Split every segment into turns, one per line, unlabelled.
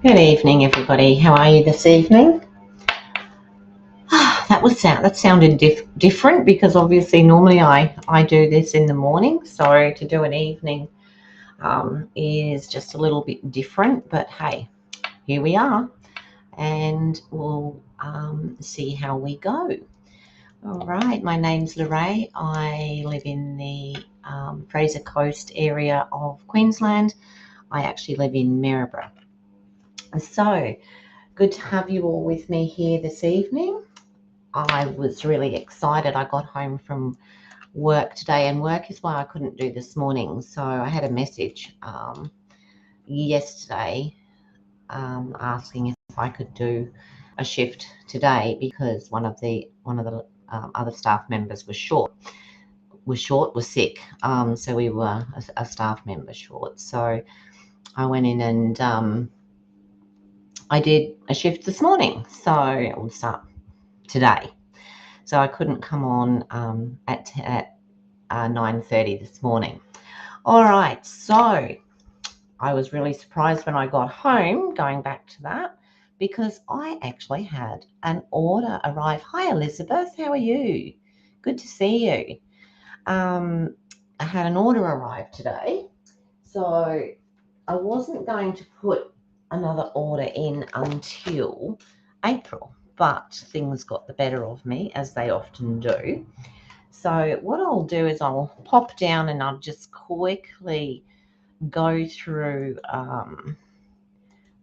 Good evening, everybody. How are you this evening? That sounded different because obviously normally I do this in the morning, so to do an evening is just a little bit different. But hey, here we are, and we'll see how we go. All right, my name's Lorraine. I live in the Fraser Coast area of Queensland. I actually live in Maryborough. So good to have you all with me here this evening. I was really excited. I got home from work today, and work is why I couldn't do this morning. So I had a message yesterday asking if I could do a shift today because one of the other staff members was sick. So we were a staff member short. So I went in and I did a shift this morning. So it will start today. So I couldn't come on at 9:30 this morning. All right, so I was really surprised when I got home, going back to that, because I actually had an order arrive. Hi, Elizabeth, how are you? Good to see you. I had an order arrive today, so I wasn't going to put another order in until April, but things got the better of me, as they often do. So what I'll do is I'll pop down and I'll just quickly go through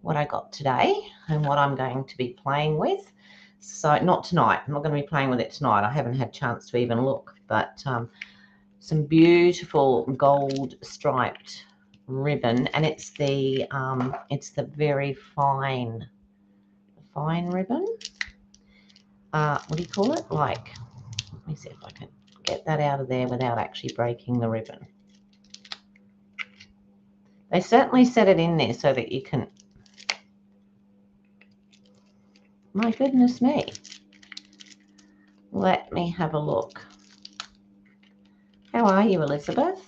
what I got today and what I'm going to be playing with. So not tonight. I'm not going to be playing with it tonight. I haven't had a chance to even look, but some beautiful gold striped ribbon, and it's the very fine ribbon. What do you call it? Let me see if I can get that out of there without actually breaking the ribbon. They certainly set it in there so that you can. My goodness me. Let me have a look. How are you, Elizabeth?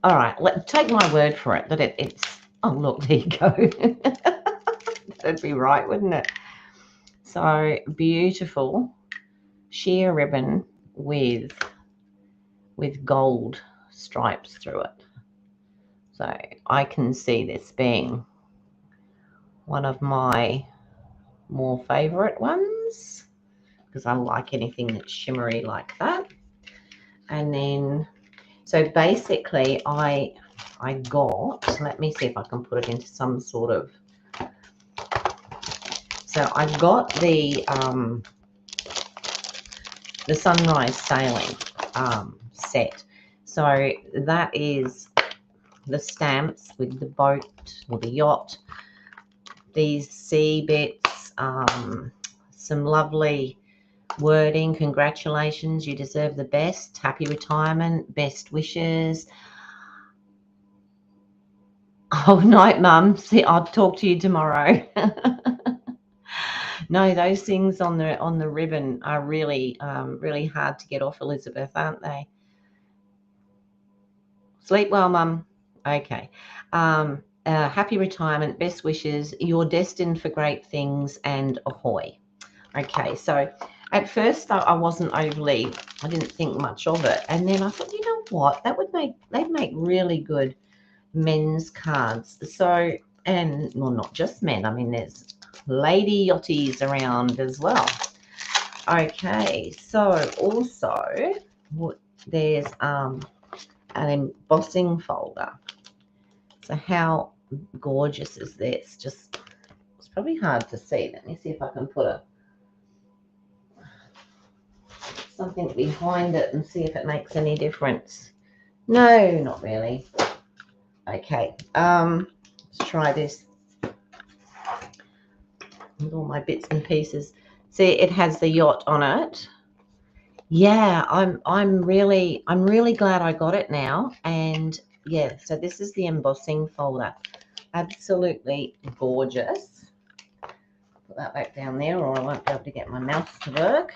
All right, take my word for it that it's. Oh, look, there you go. That'd be right, wouldn't it? So beautiful sheer ribbon with gold stripes through it. So I can see this being one of my more favorite ones because I like anything that's shimmery like that. And then, so basically I got, let me see if I can put it into some sort of, so I got the sunrise sailing set. So that is the stamps with the boat or the yacht, these sea bits, some lovely wording. Congratulations, you deserve the best. Happy retirement, best wishes. Oh, night, Mum. See, I'll talk to you tomorrow. No, those things on the ribbon are really really hard to get off, Elizabeth, aren't they? Sleep well, Mum. Okay. Happy retirement, best wishes. You're destined for great things, and ahoy. Okay, so at first I wasn't overly, I didn't think much of it, and then I thought, you know what, they'd make really good men's cards. So, and well, not just men. I mean, there's lady yachties around as well. Okay, so also there's an embossing folder. So how gorgeous is this? Just, it's probably hard to see. Let me see if I can put something behind it and see if it makes any difference. No, not really. Okay, let's try this with all my bits and pieces. See, it has the yacht on it. Yeah, I'm really glad I got it now. And yeah, so this is the embossing folder. Absolutely gorgeous. Put that back down there or I won't be able to get my mouse to work.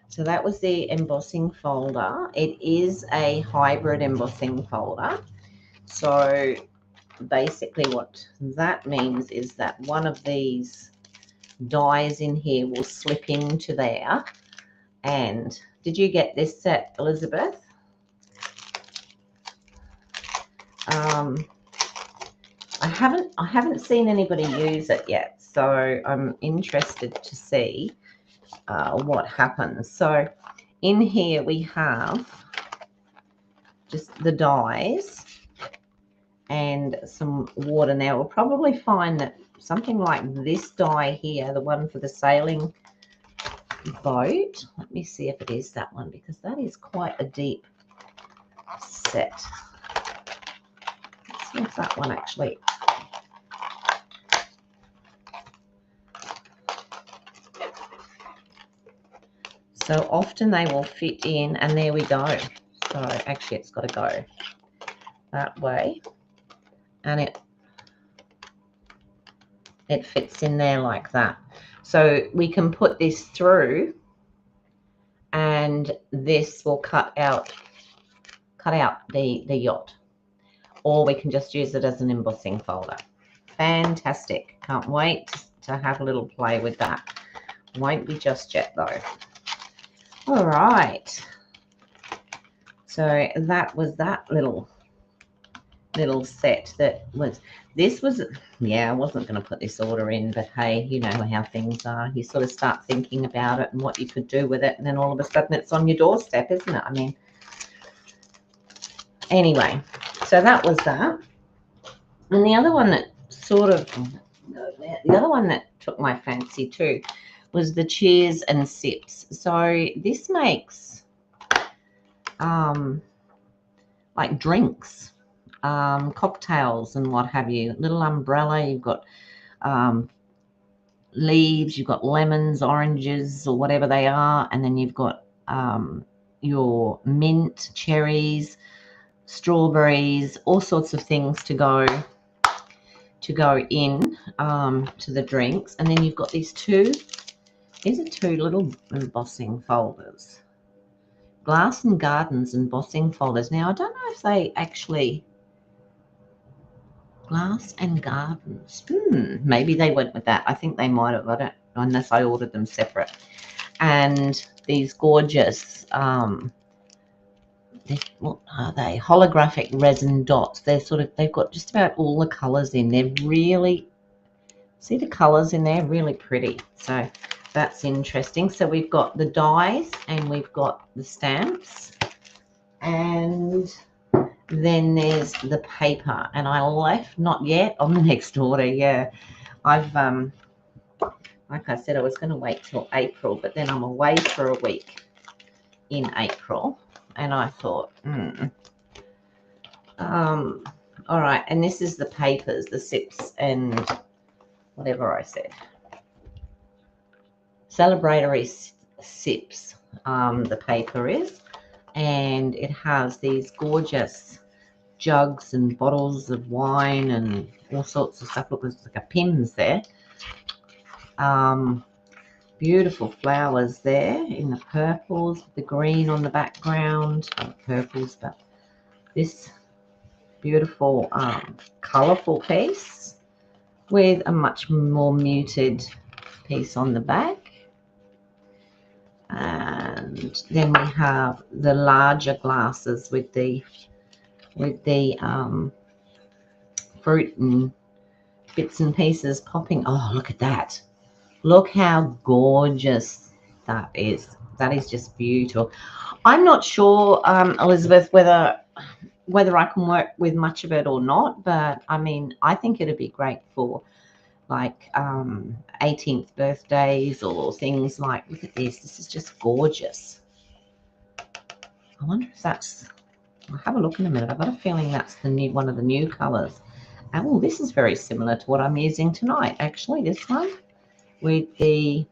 So that was the embossing folder. It is a hybrid embossing folder. So basically what that means is that one of these dies in here will slip into there. And did you get this set, Elizabeth? I haven't seen anybody use it yet, so I'm interested to see what happens. So in here we have just the dies and some water. Now we'll probably find that something like this die here, the one for the sailing boat, let me see if it is that one, because that is quite a deep set. Let's see if that one actually. So often they will fit in, and there we go. So actually it's got to go that way, and it fits in there like that. So we can put this through, and this will cut out the yacht, or we can just use it as an embossing folder. Fantastic. Can't wait to have a little play with that. Won't be just yet though. All right. So that was that little set that was, this was, yeah, I wasn't going to put this order in, but hey, you know how things are. You sort of start thinking about it and what you could do with it, and then all of a sudden it's on your doorstep, isn't it? I mean, anyway, so that was that. And the other one that sort of, the other one that took my fancy too was the cheers and sips. So this makes like drinks, cocktails and what have you. Little umbrella, you've got leaves, you've got lemons, oranges, or whatever they are, and then you've got your mint, cherries, strawberries, all sorts of things to go in to the drinks. And then you've got these two little embossing folders, Glass and Gardens embossing folders. Now I don't know if they actually, Glass and Gardens, maybe they went with that. I think they might have, I don't, unless I ordered them separate. And these gorgeous what are they, holographic resin dots. They're sort of, they've got just about all the colors in. They're really, see the colors in there, really pretty. So that's interesting. So we've got the dies and we've got the stamps, and then there's the paper. And I left, not yet, on the next order. Yeah, I've like I said, I was going to wait till April, but then I'm away for a week in April, and I thought, all right. And this is the papers, the sips and whatever I said, celebratory sips, the paper is, and it has these gorgeous jugs and bottles of wine and all sorts of stuff. Look, there's like a Pimm's there. Beautiful flowers there in the purples, the green on the background, not purples, but this beautiful colourful piece with a much more muted piece on the back. And then we have the larger glasses with the fruit and bits and pieces popping. Oh, look at that. Look how gorgeous that is. That is just beautiful. I'm not sure, Elizabeth, whether I can work with much of it or not, but I mean, I think it'd be great for like 18th birthdays or things like, look at this. This is just gorgeous. I wonder if that's, I'll have a look in a minute. I've got a feeling that's the new, one of the new colors. Oh, this is very similar to what I'm using tonight, actually, this one. With the,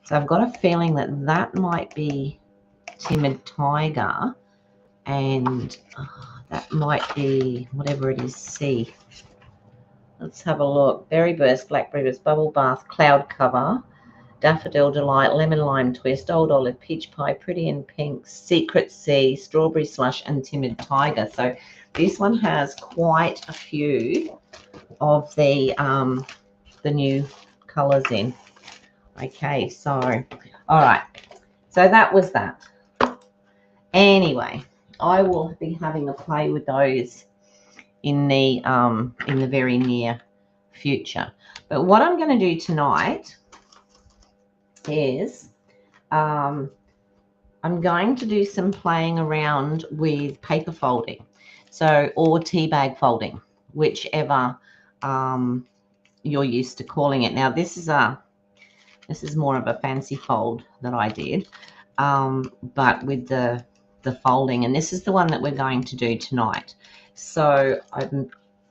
so I've got a feeling that that might be Timid Tiger, and that might be whatever it is. C. Let's have a look. Berry Burst, Blackberry Burst, Bubble Bath, Cloud Cover, Daffodil Delight, Lemon Lime Twist, Old Olive, Peach Pie, Pretty in Pink, Secret Sea, Strawberry Slush, and Timid Tiger. So this one has quite a few of the new colours in. Okay, so all right, so that was that. Anyway, I will be having a play with those in the very near future. But what I'm going to do tonight is I'm going to do some playing around with paper folding, so or tea bag folding, whichever you're used to calling it. Now this is more of a fancy fold that I did, but with the folding, and this is the one that we're going to do tonight. So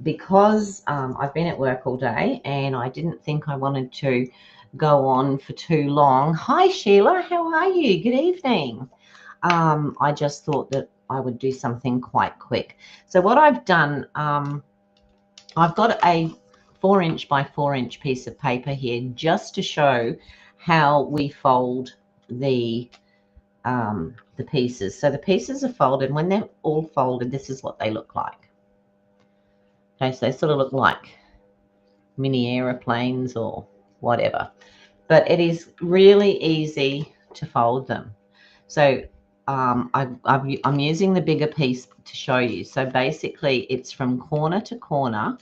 because I've been at work all day and I didn't think I wanted to go on for too long. Hi Sheila, how are you? Good evening. I just thought that I would do something quite quick. So what I've done, I've got a 4" by 4" piece of paper here just to show how we fold the pieces. So the pieces are folded. When they're all folded, this is what they look like. Okay, so they sort of look like mini aeroplanes or whatever, but it is really easy to fold them. So I'm using the bigger piece to show you. So basically it's from corner to corner,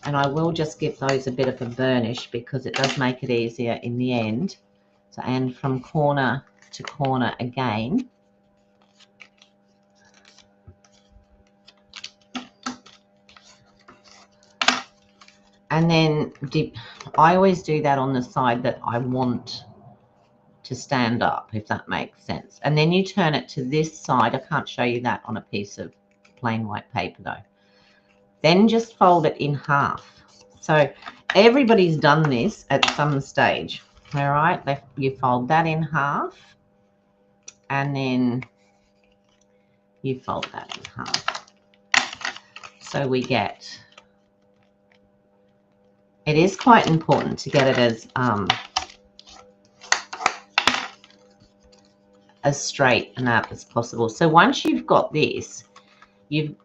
and I will just give those a bit of a burnish because it does make it easier in the end. So, and from corner to corner again. And then I always do that on the side that I want to stand up, if that makes sense. And then you turn it to this side. I can't show you that on a piece of plain white paper though. Then just fold it in half. So everybody's done this at some stage. All right, you fold that in half, and then you fold that in half. So we get, it is quite important to get it as straight and up as possible. So once you've got this, it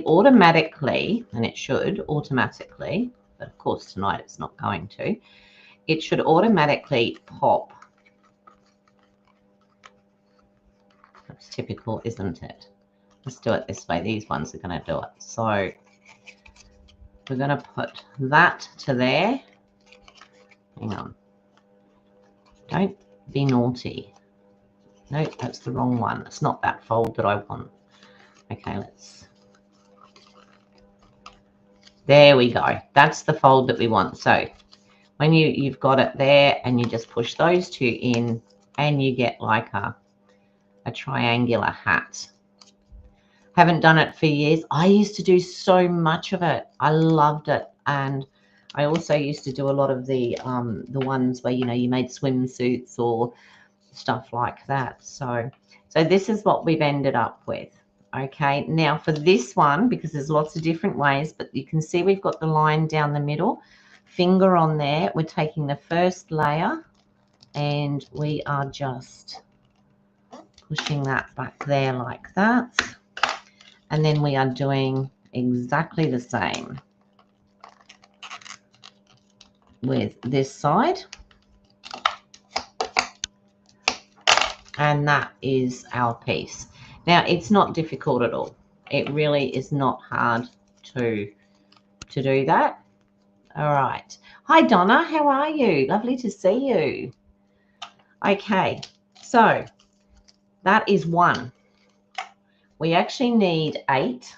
automatically, and it should automatically, but of course tonight it's not going to, it should automatically pop. That's typical, isn't it? Let's do it this way. These ones are going to do it. So we're going to put that to there. Hang on. Don't be naughty. No, that's the wrong one. It's not that fold that I want. Okay, there we go. That's the fold that we want. So when you've got it there, and you just push those two in, and you get like a triangular hat. Haven't done it for years. I used to do so much of it. I loved it. And I also used to do a lot of the ones where, you know, you made swimsuits or stuff like that. So this is what we've ended up with. Okay, now for this one, because there's lots of different ways, but you can see we've got the line down the middle, finger on there. We're taking the first layer and we are just pushing that back there like that. And then we are doing exactly the same with this side. And that is our piece. Now, it's not difficult at all. It really is not hard to do that. All right. Hi, Donna. How are you? Lovely to see you. Okay. So that is one. We actually need 8,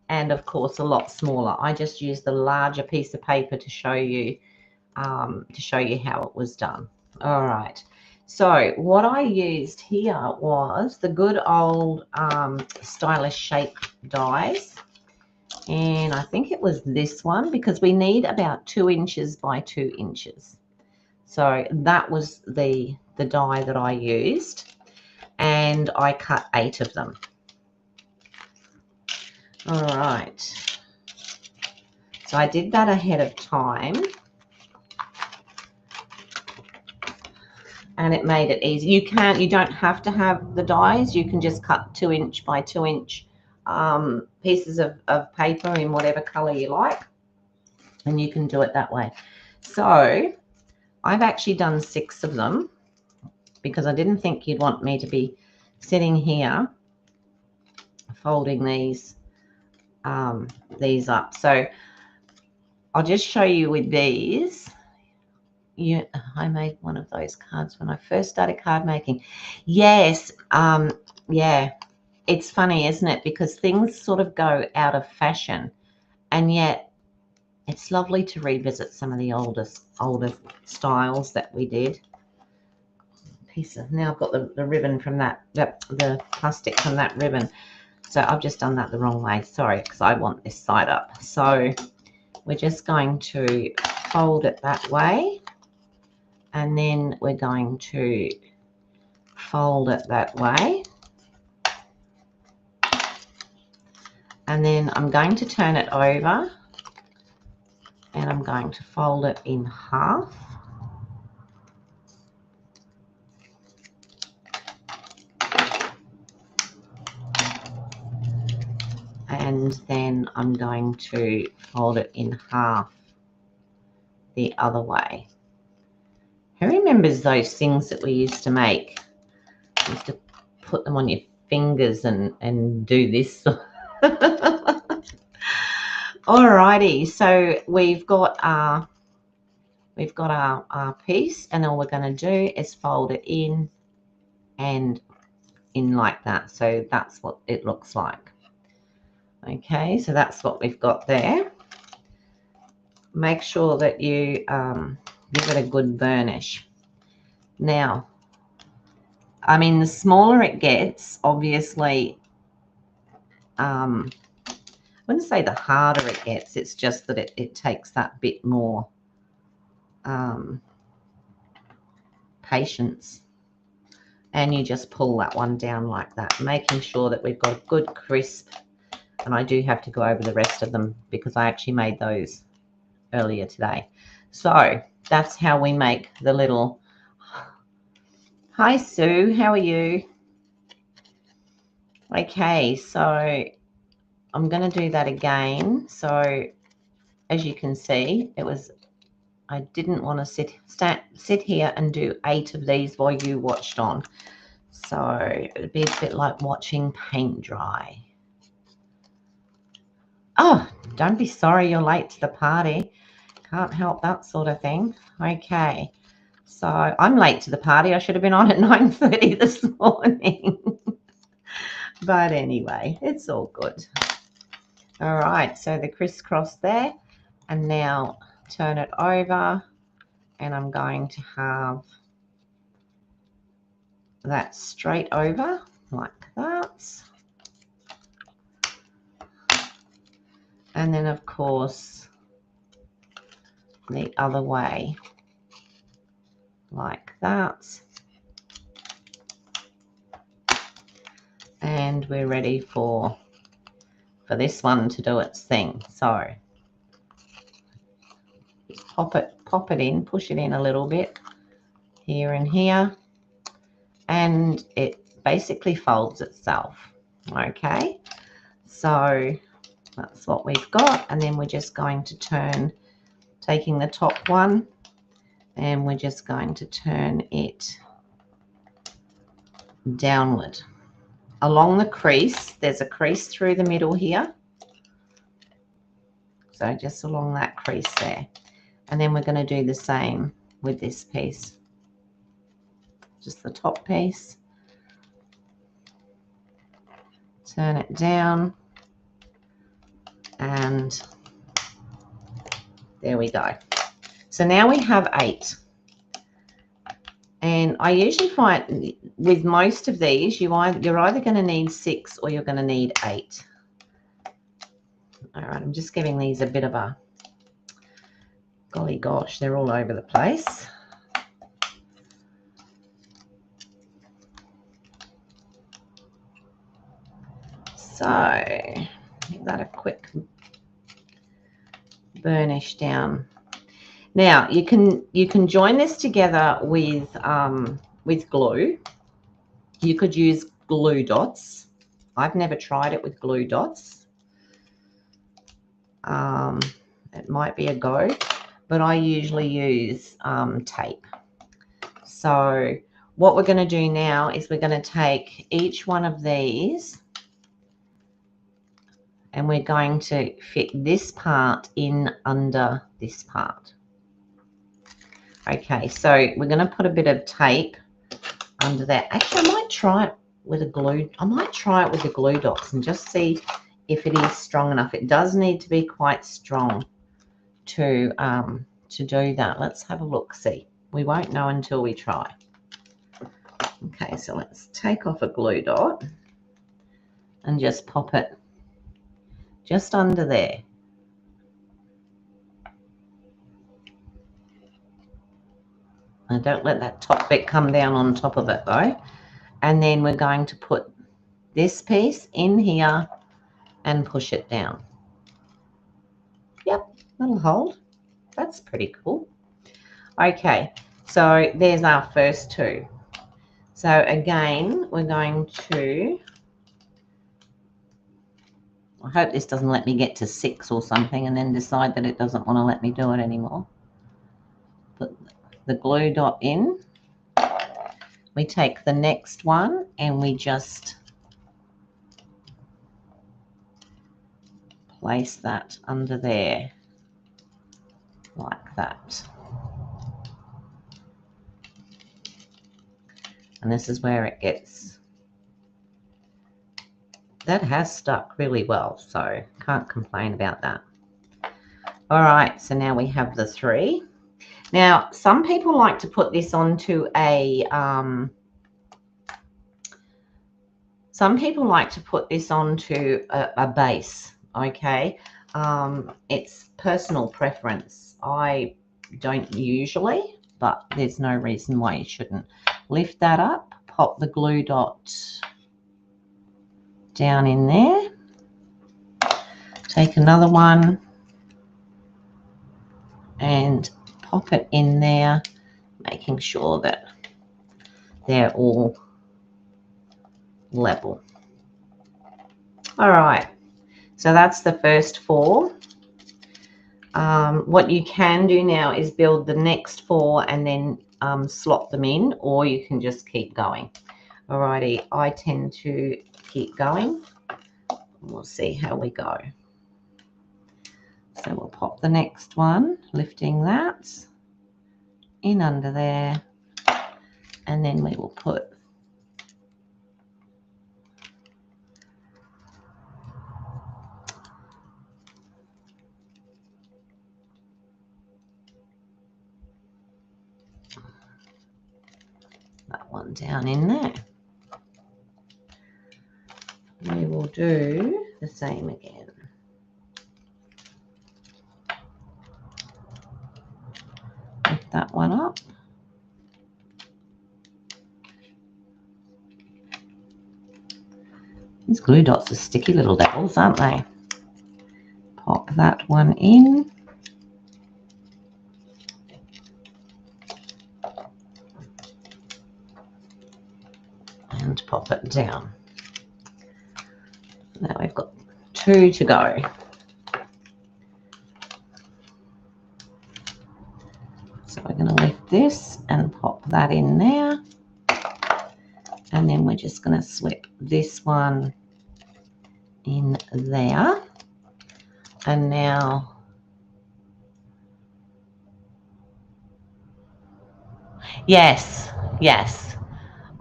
and of course a lot smaller. I just used the larger piece of paper to show you how it was done. All right. So what I used here was the good old stylish shape dies, and I think it was this one, because we need about 2 inches by 2 inches. So that was the die that I used, and I cut 8 of them. All right. So I did that ahead of time. and it made it easy. You don't have to have the dies. You can just cut 2" by 2" pieces of paper in whatever color you like, and you can do it that way. So I've actually done 6 of them because I didn't think you'd want me to be sitting here folding these up. So I'll just show you with these. I made one of those cards when I first started card making. Yes, yeah. It's funny, isn't it? Because things sort of go out of fashion, and yet it's lovely to revisit some of the older styles that we did. Now I've got the ribbon from the plastic from that ribbon. So I've just done that the wrong way. Sorry, because I want this side up. So we're just going to fold it that way, and then we're going to fold it that way, and then I'm going to turn it over, and I'm going to fold it in half. And then I'm going to fold it in half the other way. Who remembers those things that we used to make? You used to put them on your fingers and do this. Alrighty, so we've got our piece, and all we're going to do is fold it in and in like that. So that's what it looks like. Okay, so that's what we've got there. Make sure that you give it a good burnish. Now, I mean, the smaller it gets, obviously, I wouldn't say the harder it gets, it's just that it takes that bit more patience. And you just pull that one down like that, making sure that we've got a good crisp. And I do have to go over the rest of them because I actually made those earlier today. So that's how we make the little... Hi Sue, how are you? Okay, so I'm going to do that again. So as you can see, I didn't want to sit here and do 8 of these while you watched on. So it'd be a bit like watching paint dry. Oh, don't be sorry you're late to the party. Can't help that sort of thing. Okay, so I'm late to the party. I should have been on at 9:30 this morning. But anyway, it's all good. All right, so the crisscross there, and now turn it over, and I'm going to have that straight over like that. And then, of course, the other way like that. And we're ready for this one to do its thing. So just pop it in, push it in a little bit here and here, and it basically folds itself. Okay, so that's what we've got, and then we're just going to turn, taking the top one, and we're just going to turn it downward along the crease. There's a crease through the middle here, so just along that crease there. And then we're going to do the same with this piece, just the top piece. Turn it down, and there we go. So now we have 8. And I usually find with most of these, you're either going to need 6 or you're going to need 8. All right, I'm just giving these a bit of a, golly gosh, they're all over the place. So give that a quick burnish down. Now you can join this together with with glue. You could use glue dots. I've never tried it with glue dots. It might be a go, but I usually use tape. So what we're going to do now is we're going to take each one of these and we're going to fit this part in under this part. Okay, so we're going to put a bit of tape under there. Actually, I might try it with a glue. I might try it with the glue dots and just see if it is strong enough. It does need to be quite strong to do that. Let's have a look. See, we won't know until we try. Okay, so let's take off a glue dot and just pop it just under there. And don't let that top bit come down on top of it though. And then we're going to put this piece in here and push it down. Yep, that'll hold. That's pretty cool. Okay, so there's our first two. So again, we're going to, I hope this doesn't let me get to 6 or something and then decide that it doesn't want to let me do it anymore. Put the glue dot in. We take the next one and we just place that under there like that. And this is where it gets, that has stuck really well, so can't complain about that. All right, so now we have the 3. Now, some people like to put this onto a, a base, okay? It's personal preference. I don't usually, but there's no reason why you shouldn't. Lift that up, pop the glue dot down in there. Take another one and pop it in there, making sure that they're all level. All right, so that's the first 4. What you can do now is build the next 4 and then slot them in, or you can just keep going. Alrighty, I tend to keep going. We'll see how we go. So we'll pop the next one, lifting that in under there, and then we will put that one down in there. We will do the same again. Lift that one up. These glue dots are sticky little devils, aren't they? Pop that one in. And pop it down. Now we've got 2 to go. So we're going to lift this and pop that in there. And then we're just going to slip this one in there. And now, yes,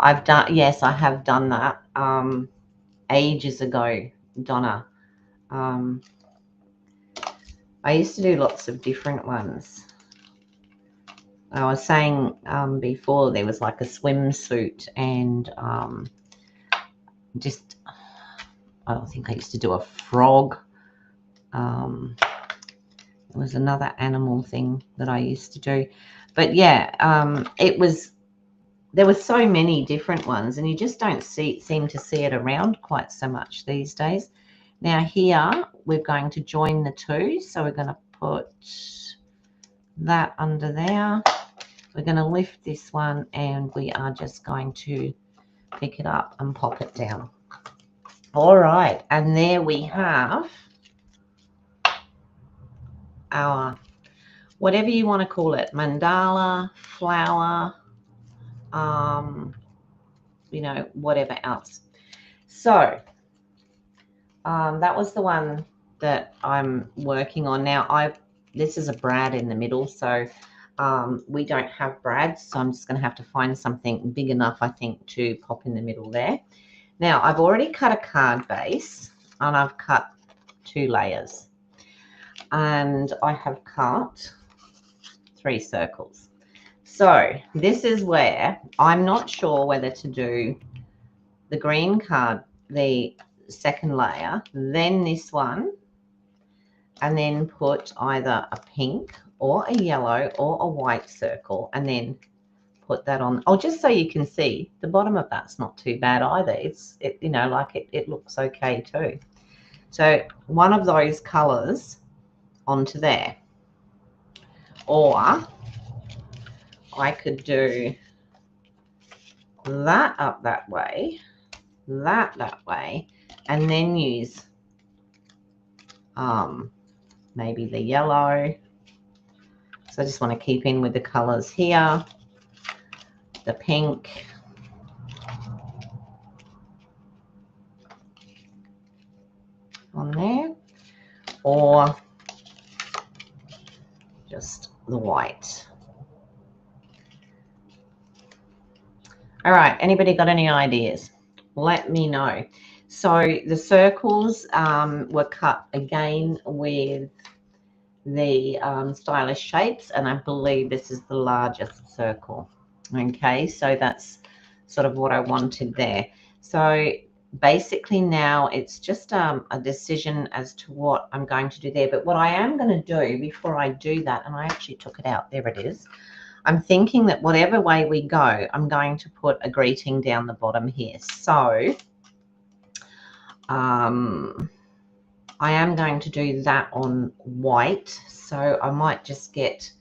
I've done, yes, I have done that ages ago, Donna. I used to do lots of different ones. I was saying before there was like a swimsuit and just, I think I used to do a frog. There was another animal thing that I used to do. But yeah, there were so many different ones and you just don't seem to see it around quite so much these days. Now here we're going to join the 2. So we're going to put that under there. we're going to lift this one and we are just going to pick it up and pop it down. All right, and there we have our, whatever you want to call it, mandala, flower, you know, whatever else. So that was the one that I'm working on now. This is a brad in the middle, so we don't have brads, so I'm just going to have to find something big enough, I think, to pop in the middle there. Now, I've already cut a card base, and I've cut 2 layers, and I have cut 3 circles. So this is where I'm not sure whether to do the green card, the second layer, then this one, and then put either a pink or a yellow or a white circle, and then put that on. Oh, just so you can see, the bottom of that's not too bad either. It you know, like it looks okay too. So one of those colors onto there, or I could do that up that way, that way, and then use maybe the yellow. So I just want to keep in with the colors here, the pink, on there, or just the white. All right, anybody got any ideas? Let me know. So the circles were cut again with the stylish shapes, and I believe this is the largest circle. Okay, so that's sort of what I wanted there. So basically now it's just a decision as to what I'm going to do there. But what I am going to do before I do that, and I actually took it out, there it is. I'm thinking that whatever way we go, I'm going to put a greeting down the bottom here. So I am going to do that on white. So I might just get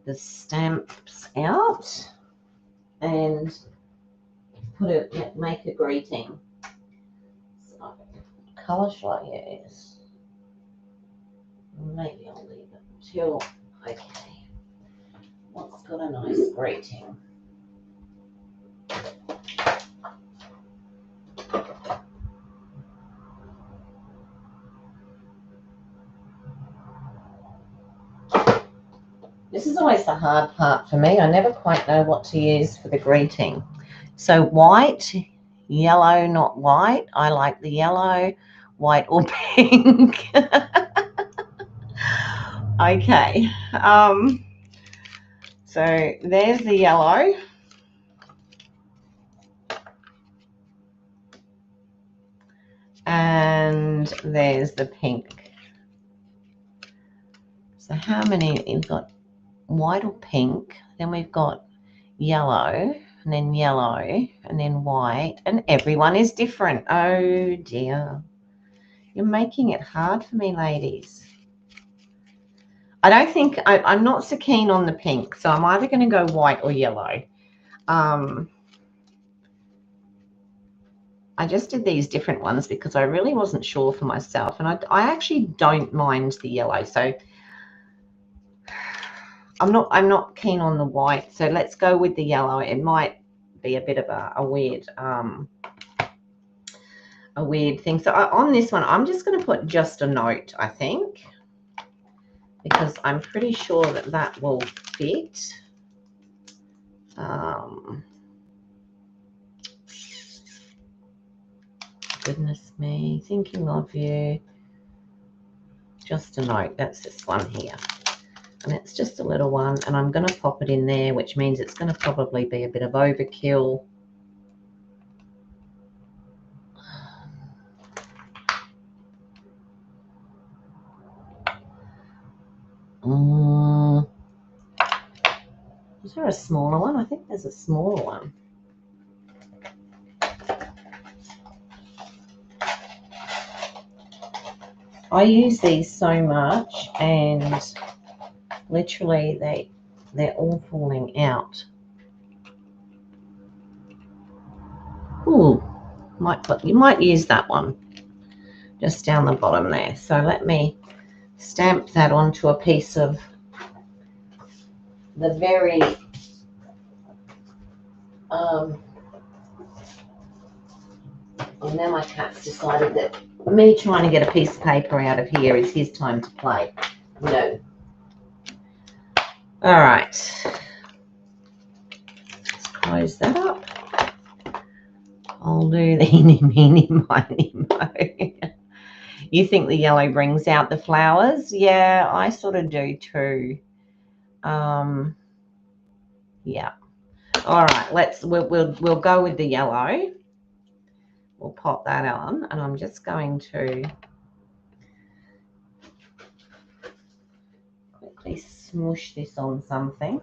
the stamps out and make a greeting. So, colour shall I use? Maybe I'll leave it until, okay. What's got a nice greeting? This is always the hard part for me. I never quite know what to use for the greeting. So white, yellow, not white. I like the yellow, white or pink. Okay. So there's the yellow. And there's the pink. So how many? You've got white or pink, then we've got yellow, and then yellow, and then white, and everyone is different. Oh dear. You're making it hard for me, ladies. I don't think, I'm not so keen on the pink, so I'm either going to go white or yellow. I just did these different ones because I really wasn't sure for myself, and I actually don't mind the yellow, so I'm not keen on the white, so let's go with the yellow. It might be a bit of a weird thing. So on this one, I'm just going to put just a note, I think, because I'm pretty sure that that will fit. Goodness me, thinking of you. Just a note. That's this one here. And it's just a little one, and I'm going to pop it in there, which means it's going to probably be a bit of overkill. Is there a smaller one? I think there's a smaller one. I use these so much, and literally they're all falling out. Ooh, you might use that one just down the bottom there. So let me stamp that onto a piece of the very and now my cat's decided that me trying to get a piece of paper out of here is his time to play. No. All right. Let's close that up. I'll do the eeny, meeny, miny, mo. You think the yellow brings out the flowers? Yeah, I sort of do too. Yeah. All right. We'll go with the yellow. We'll pop that on, and I'm just going to quickly smoosh this on something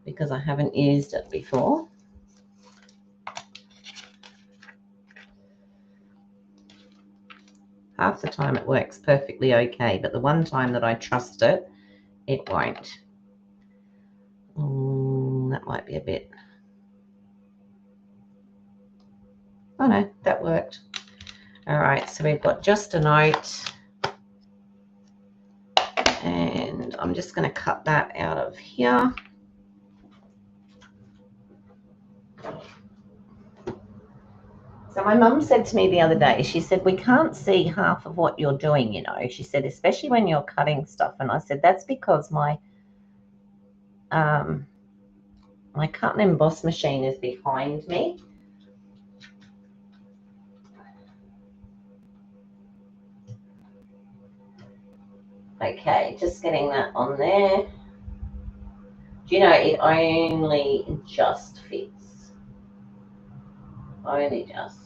because I haven't used it before. Half the time it works perfectly okay, but the one time that I trust it, it won't. That might be a bit. Oh no, that worked. All right, so we've got just a note, and I'm just going to cut that out of here. So my mum said to me the other day, she said, we can't see half of what you're doing, you know. She said, especially when you're cutting stuff. And I said, that's because my my cut and emboss machine is behind me. Okay, just getting that on there. Do you know, it only just fits. Only just.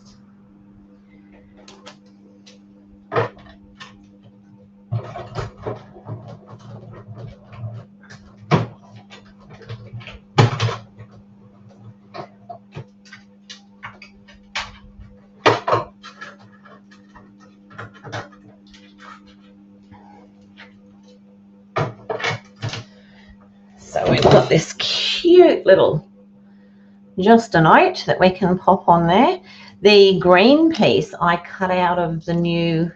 So we've got this cute little just a note that we can pop on there. The green piece I cut out of the new,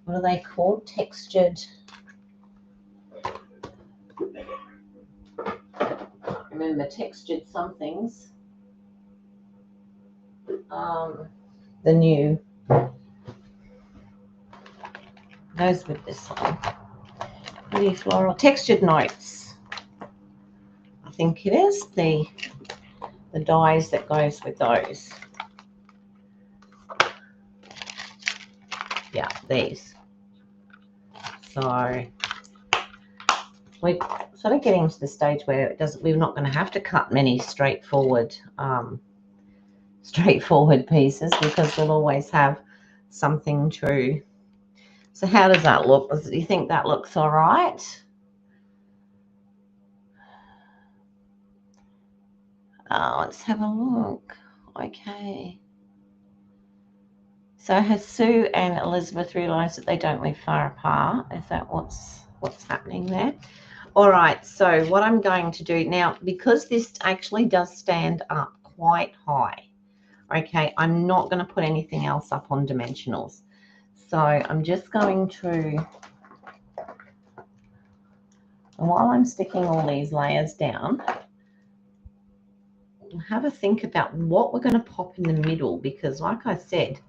what are they called? Textured. I remember textured somethings. The new goes with this one. Pretty floral textured notes. I think it is the dyes that goes with those. Yeah, these. So we're sort of getting to the stage where it doesn't. We're not going to have to cut many straightforward pieces because we'll always have something to. So how does that look? Do you think that looks all right? Let's have a look. Okay. So has Sue and Elizabeth realised that they don't live far apart? Is that what's happening there? All right, so what I'm going to do now, because this actually does stand up quite high, okay, I'm not going to put anything else up on dimensionals. So I'm just going to, and while I'm sticking all these layers down, have a think about what we're going to pop in the middle, because like I said,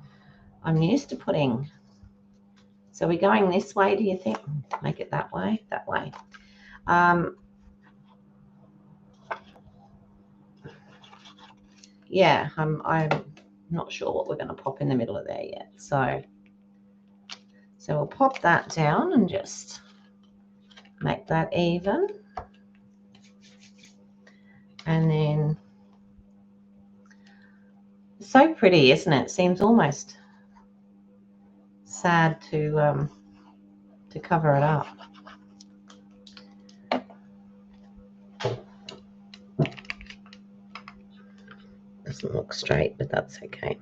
I'm used to putting, so we're going this way, do you think? Make it that way, that way. Yeah, I'm not sure what we're going to pop in the middle of there yet. So we'll pop that down and just make that even. And then, so pretty, isn't it? Seems almost sad to cover it up. Doesn't look straight, but that's okay.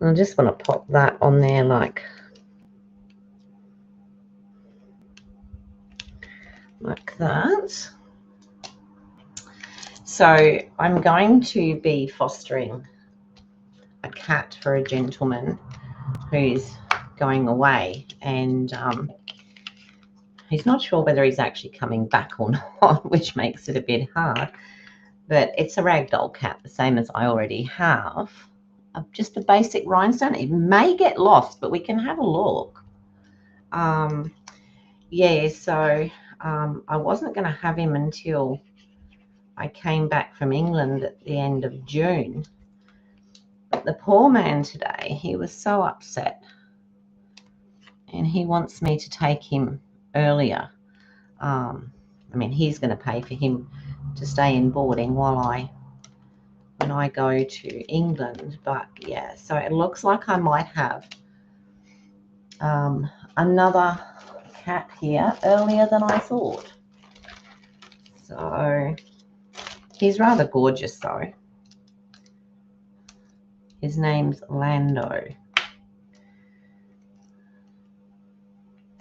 I just want to pop that on there like that. So I'm going to be fostering a cat for a gentleman who's going away, and he's not sure whether he's actually coming back or not, which makes it a bit hard. But it's a ragdoll cat, the same as I already have. Just a basic rhinestone. It may get lost, but we can have a look. Yeah, so I wasn't going to have him until I came back from England at the end of June. But the poor man today, he was so upset, and he wants me to take him earlier. I mean, he's going to pay for him to stay in boarding when I go to England. But yeah, so it looks like I might have another cat here earlier than I thought. So he's rather gorgeous though. His name's Lando.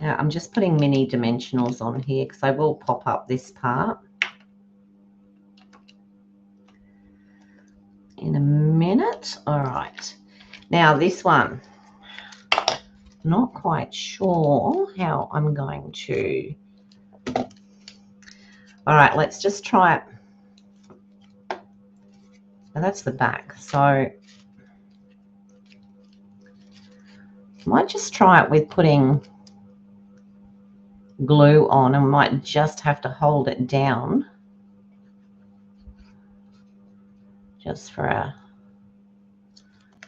Now I'm just putting mini dimensionals on here because I will pop up this part in a minute. All right. Now this one, not quite sure how I'm going to. All right, let's just try it. Now that's the back. So I might just try it with putting glue on, and might just have to hold it down just for a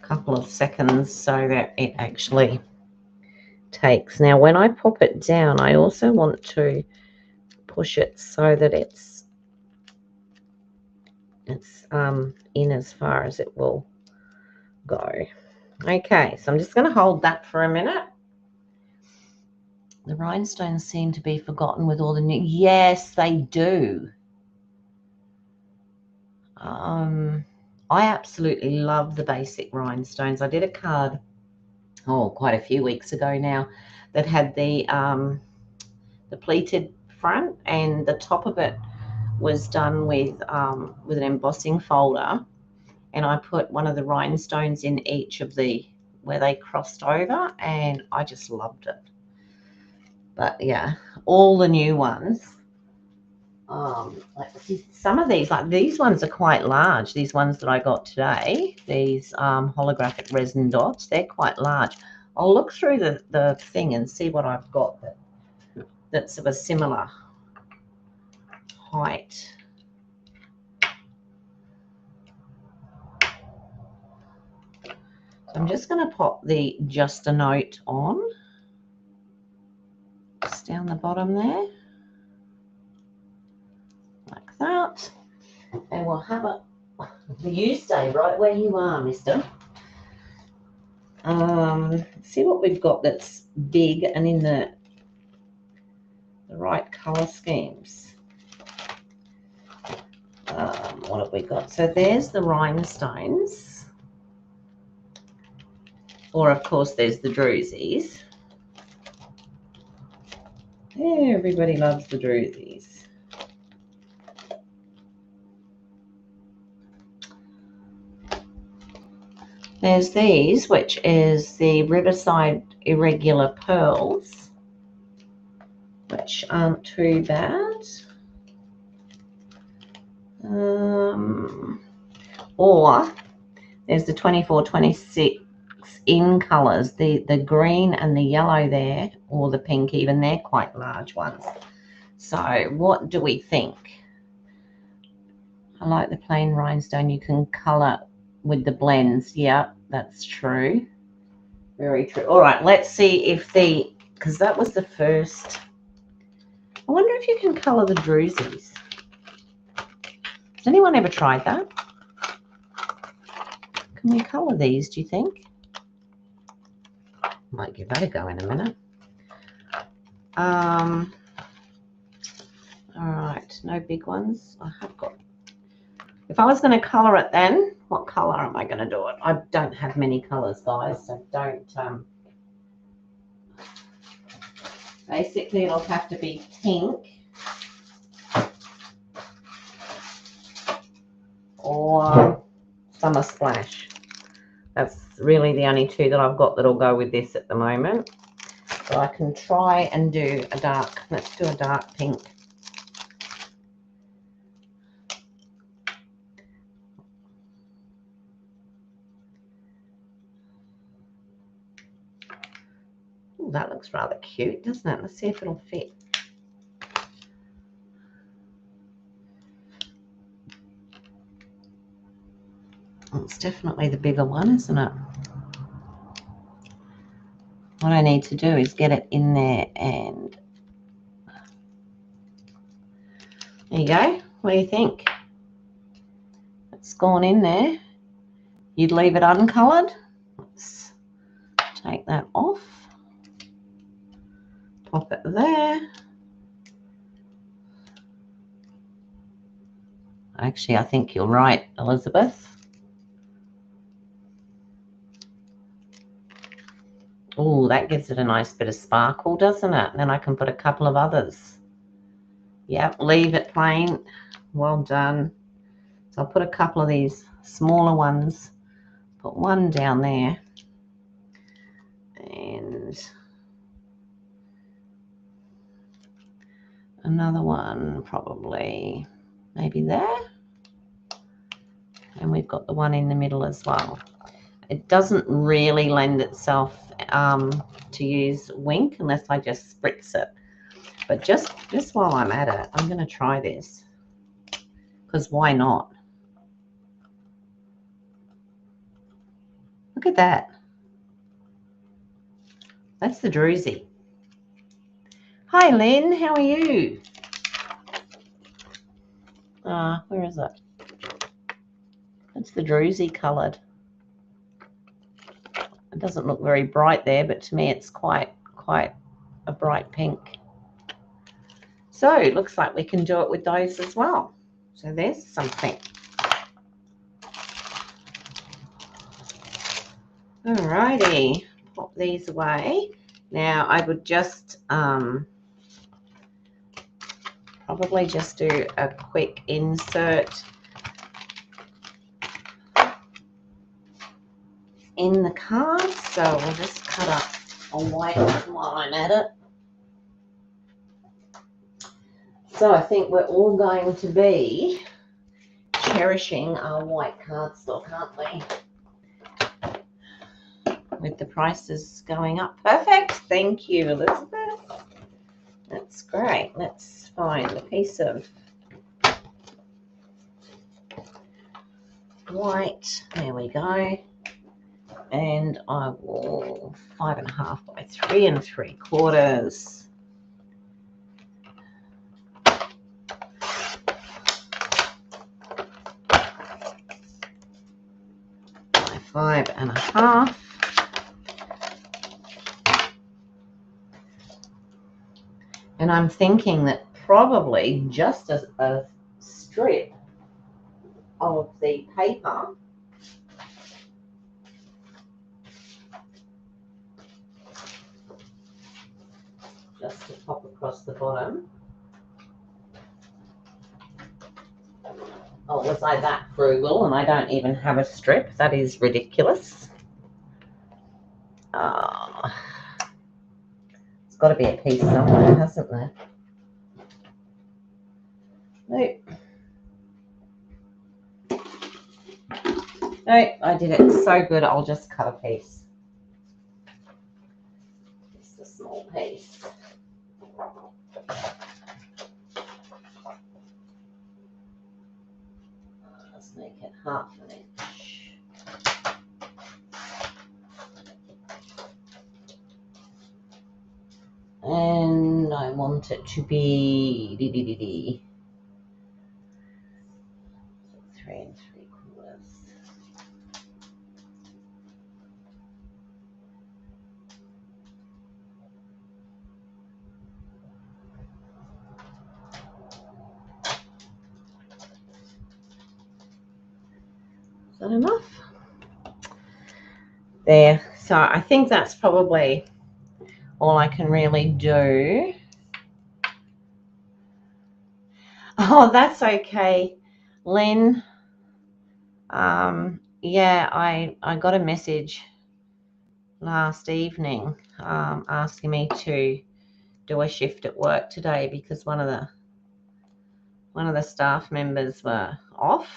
couple of seconds so that it actually takes. Now when I pop it down, I also want to push it so that it's in as far as it will go. Okay, so I'm just going to hold that for a minute. The rhinestones seem to be forgotten with all the new. Yes, they do. I absolutely love the basic rhinestones. I did a card, quite a few weeks ago now, that had the pleated front, and the top of it was done with an embossing folder, and I put one of the rhinestones in each of the where they crossed over, and I just loved it. But yeah, all the new ones. Some of these, like these ones, are quite large. These ones that I got today, these holographic resin dots, they're quite large. I'll look through the thing and see what I've got that's of a similar height. So I'm just going to pop the Just a Note on, just down the bottom there, like that. And we'll have it. You stay right where you are, mister. See what we've got that's big and in the right colour schemes. What have we got? So there's the rhinestones, or of course there's the drusies. Everybody loves the drusies. There's these, which is the Riverside Irregular Pearls, which aren't too bad. Or there's the 24-26 in colours, the green and the yellow there, or the pink even, they're quite large ones. So what do we think? I like the plain rhinestone. You can colour with the blends. Yeah, that's true. Very true. All right, let's see if because that was the first. I wonder if you can colour the drusies. Has anyone ever tried that? Can we colour these, do you think? Might give that a go in a minute. All right, no big ones. I have got. If I was going to colour it then, what colour am I going to do it? I don't have many colours, guys, so don't. Basically, it'll have to be pink. or Summer Splash. That's really the only two that I've got that'll go with this at the moment. So I can try and do a dark, let's do a dark pink. Ooh, that looks rather cute, doesn't it? Let's see if it'll fit. It's definitely the bigger one, isn't it? What I need to do is get it in there, and there you go. What do you think? It's gone in there. You'd leave it uncoloured. Let's take that off. Pop it there. Actually, I think you're right, Elizabeth. Oh, that gives it a nice bit of sparkle, doesn't it? And then I can put a couple of others. Yep, leave it plain. Well done. So I'll put a couple of these smaller ones. Put one down there. And another one probably maybe there. And we've got the one in the middle as well. It doesn't really lend itself to use Wink unless I just spritz it. But just while I'm at it, I'm going to try this. Because why not? Look at that. That's the druzy. Hi, Lynn. How are you? Where is it? It's the druzy coloured. It doesn't look very bright there, but to me it's quite a bright pink. So it looks like we can do it with those as well. So there's something. Alrighty, pop these away. Now I would just probably just do a quick insert in the card. So we'll just cut up a white one while I'm at it. So I think we're all going to be cherishing our white cardstock, aren't we? With the prices going up. Perfect. Thank you, Elizabeth. That's great. Let's find a piece of white. There we go. And I will 5.5 by 3 3/4. 5.5. And I'm thinking that probably just as a strip of the paper just to pop across the bottom. Oh, was I that frugal and I don't even have a strip? That is ridiculous. It's got to be a piece somewhere, hasn't there? Nope. Nope, I did it so good, I'll just cut a piece. Just a small piece. Let's make it 1/2 inch. And I want it to be 3 3/4. Is that enough? There. So I think that's probably all I can really do. Oh, that's okay, Len. Yeah, I got a message last evening asking me to do a shift at work today because one of the staff members were off,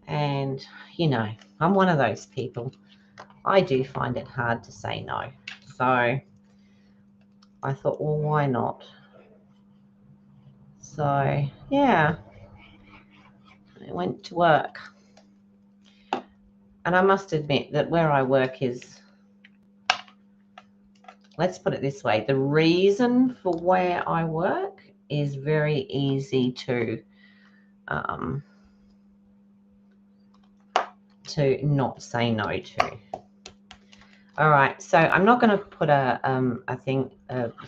and you know, I'm one of those people. I do find it hard to say no. So I thought, well, why not? So yeah, I went to work. And I must admit that where I work is, let's put it this way, the reason for where I work is very easy to not say no to. All right, so I'm not going to put a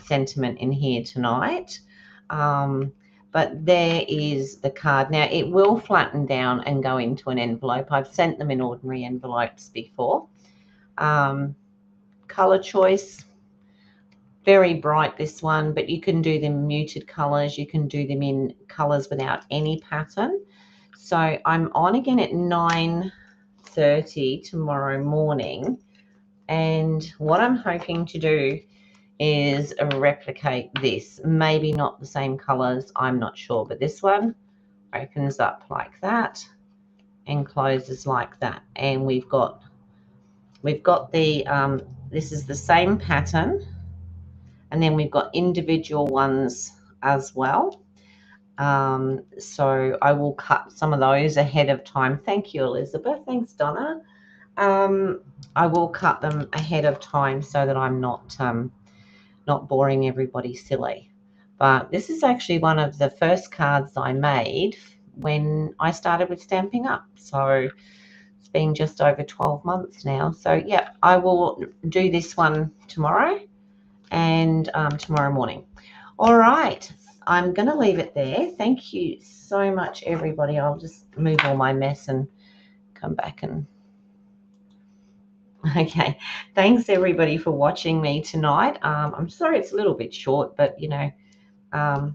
sentiment in here tonight, but there is the card. Now, it will flatten down and go into an envelope. I've sent them in ordinary envelopes before. Color choice, very bright, this one, but you can do them muted colors. You can do them in colors without any pattern. So I'm on again at 9:30 tomorrow morning. And what I'm hoping to do is replicate this. Maybe not the same colors, I'm not sure, but this one opens up like that and closes like that. And we've got the, this is the same pattern. And then we've got individual ones as well. So I will cut some of those ahead of time. Thank you, Elizabeth. Thanks, Donna. I will cut them ahead of time so that I'm not boring everybody silly. But this is actually one of the first cards I made when I started with Stampin' Up. So it's been just over 12 months now. So yeah, I will do this one tomorrow and tomorrow morning. All right, I'm going to leave it there. Thank you so much, everybody. I'll just move all my mess and come back and okay. Thanks, everybody, for watching me tonight. I'm sorry it's a little bit short, but, you know,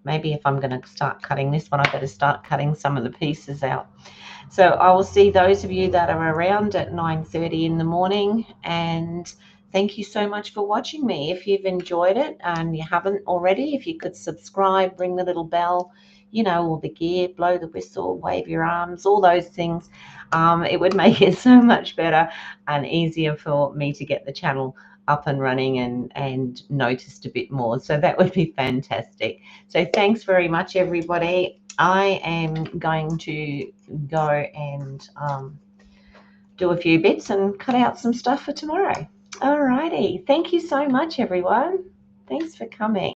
maybe if I'm going to start cutting this one, I better start cutting some of the pieces out. So I will see those of you that are around at 9:30 in the morning, and thank you so much for watching me. If you've enjoyed it and you haven't already, if you could subscribe, ring the little bell, you know, all the gear, blow the whistle, wave your arms, all those things. It would make it so much better and easier for me to get the channel up and running and noticed a bit more. So that would be fantastic. So thanks very much, everybody. I am going to go and do a few bits and cut out some stuff for tomorrow. All righty. Thank you so much, everyone. Thanks for coming.